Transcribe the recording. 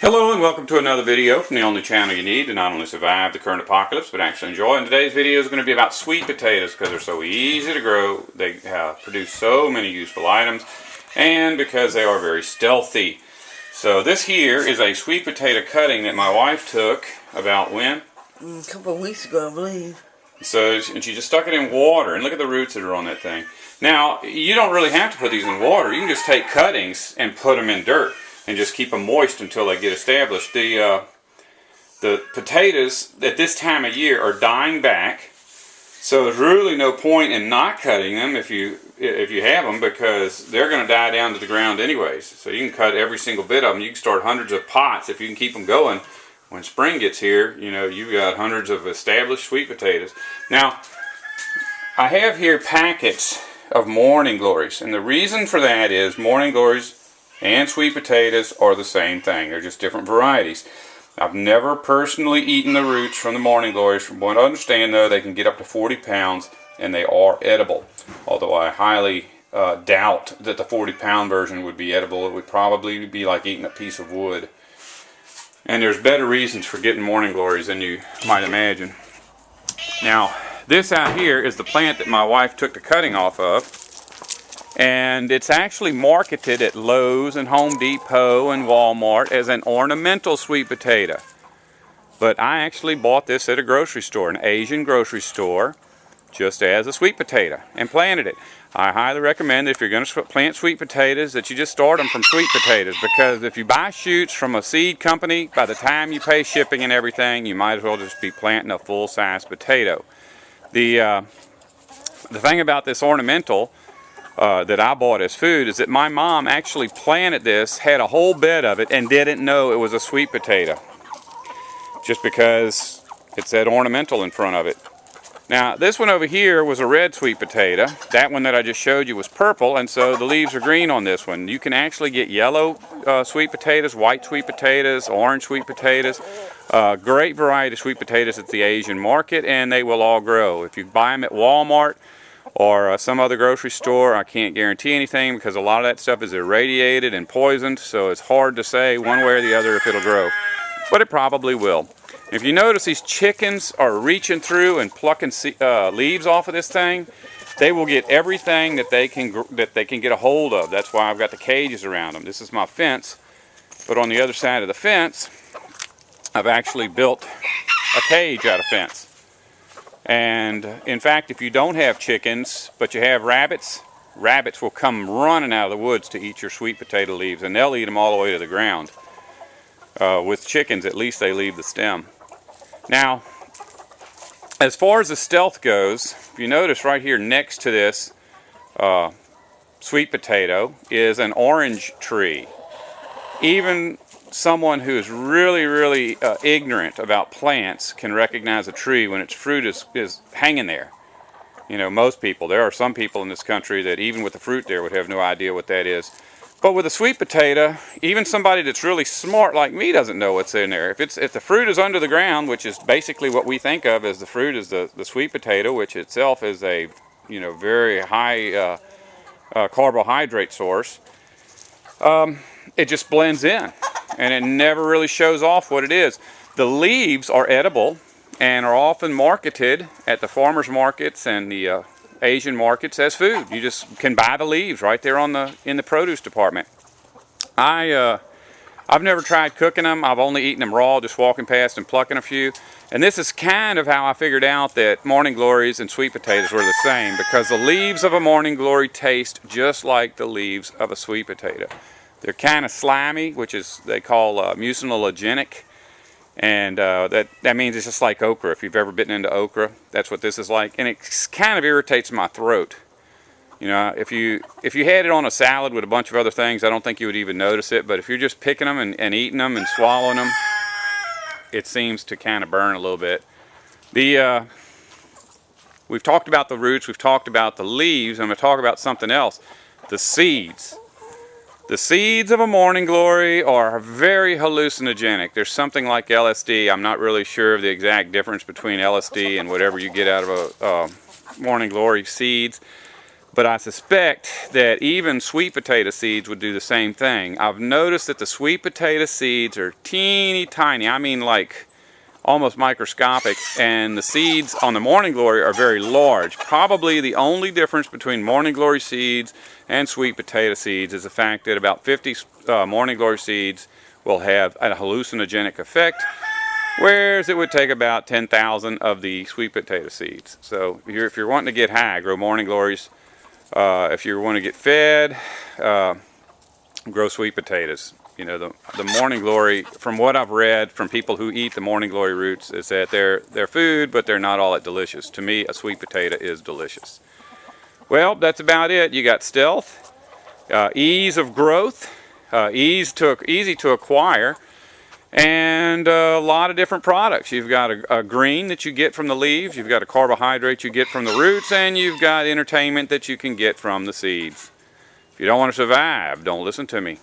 Hello and welcome to another video from the only channel you need to not only survive the current apocalypse but actually enjoy. And today's video is going to be about sweet potatoes because they're so easy to grow, they produce so many useful items, and because they are very stealthy. So this here is a sweet potato cutting that my wife took about when? A couple of weeks ago, I believe. So, and she just stuck it in water, and look at the roots that are on that thing. Now, you don't really have to put these in water. You can just take cuttings and put them in dirt and just keep them moist until they get established. The potatoes at this time of year are dying back, so there's really no point in not cutting them if you have them, because they're going to die down to the ground anyways. So you can cut every single bit of them. You can start hundreds of pots if you can keep them going. When spring gets here, you know, you've got hundreds of established sweet potatoes. Now, I have here packets of Morning Glories, and the reason for that is Morning Glories and sweet potatoes are the same thing. They're just different varieties. I've never personally eaten the roots from the Morning Glories. From what I understand, though, they can get up to 40 pounds, and they are edible. Although I highly doubt that the 40-pound version would be edible. It would probably be like eating a piece of wood. And there's better reasons for getting Morning Glories than you might imagine. Now, this out here is the plant that my wife took the cutting off of. And it's actually marketed at Lowe's and Home Depot and Walmart as an ornamental sweet potato. But I actually bought this at a grocery store, an Asian grocery store, just as a sweet potato, and planted it. I highly recommend that if you're going to plant sweet potatoes that you just start them from sweet potatoes, because if you buy shoots from a seed company, by the time you pay shipping and everything, you might as well just be planting a full-size potato. The thing about this ornamental that I bought as food is that my mom actually planted this, had a whole bed of it, and didn't know it was a sweet potato, just because it said ornamental in front of it. Now, this one over here was a red sweet potato. That one that I just showed you was purple, and so the leaves are green on this one. You can actually get yellow sweet potatoes, white sweet potatoes, orange sweet potatoes. Great variety of sweet potatoes at the Asian market, and they will all grow. If you buy them at Walmart or some other grocery store, I can't guarantee anything because a lot of that stuff is irradiated and poisoned, so it's hard to say one way or the other if it'll grow. But it probably will. If you notice, these chickens are reaching through and plucking leaves off of this thing. They will get everything that they can get a hold of. That's why I've got the cages around them. This is my fence, but on the other side of the fence, I've actually built a cage out of fence. And in fact, if you don't have chickens, but you have rabbits, rabbits will come running out of the woods to eat your sweet potato leaves, and they'll eat them all the way to the ground. With chickens, at least they leave the stem. Now, as far as the stealth goes, if you notice right here next to this sweet potato is an orange tree. Even someone who's really ignorant about plants can recognize a tree when its fruit is hanging there. You know, most people, there are some people in this country that even with the fruit there would have no idea what that is. But with a sweet potato, even somebody that's really smart like me doesn't know what's in there. If the fruit is under the ground, which is basically what we think of as the fruit is the sweet potato, which itself is a very high carbohydrate source, it just blends in, and it never really shows off what it is. The leaves are edible and are often marketed at the farmers markets and the Asian markets as food. You just can buy the leaves right there in the produce department. I've never tried cooking them. I've only eaten them raw, just walking past and plucking a few. And this is kind of how I figured out that Morning Glories and sweet potatoes were the same, because the leaves of a Morning Glory taste just like the leaves of a sweet potato. They're kind of slimy, which is they call mucinogenic. And that means it's just like okra. If you've ever bitten into okra, that's what this is like. And it kind of irritates my throat. You know, if you had it on a salad with a bunch of other things, I don't think you would even notice it. But if you're just picking them and eating them and swallowing them, it seems to kind of burn a little bit. We've talked about the roots. We've talked about the leaves. I'm going to talk about something else. The seeds. The seeds of a Morning Glory are very hallucinogenic. There's something like LSD. I'm not really sure of the exact difference between LSD and whatever you get out of a Morning Glory seeds. But I suspect that even sweet potato seeds would do the same thing. I've noticed that the sweet potato seeds are teeny tiny. I mean like almost microscopic. And the seeds on the Morning Glory are very large. Probably the only difference between Morning Glory seeds and sweet potato seeds is the fact that about 50 Morning Glory seeds will have a hallucinogenic effect, whereas it would take about 10,000 of the sweet potato seeds. So if you're wanting to get high, grow Morning Glories. If you want to get fed, grow sweet potatoes. You know, the Morning Glory, from what I've read from people who eat the Morning Glory roots, is that they're food, but they're not all that delicious. To me, a sweet potato is delicious. Well, that's about it. You got stealth, ease of growth, easy to acquire, and a lot of different products. You've got a green that you get from the leaves, you've got a carbohydrate you get from the roots, and you've got entertainment that you can get from the seeds. If you don't want to survive, don't listen to me.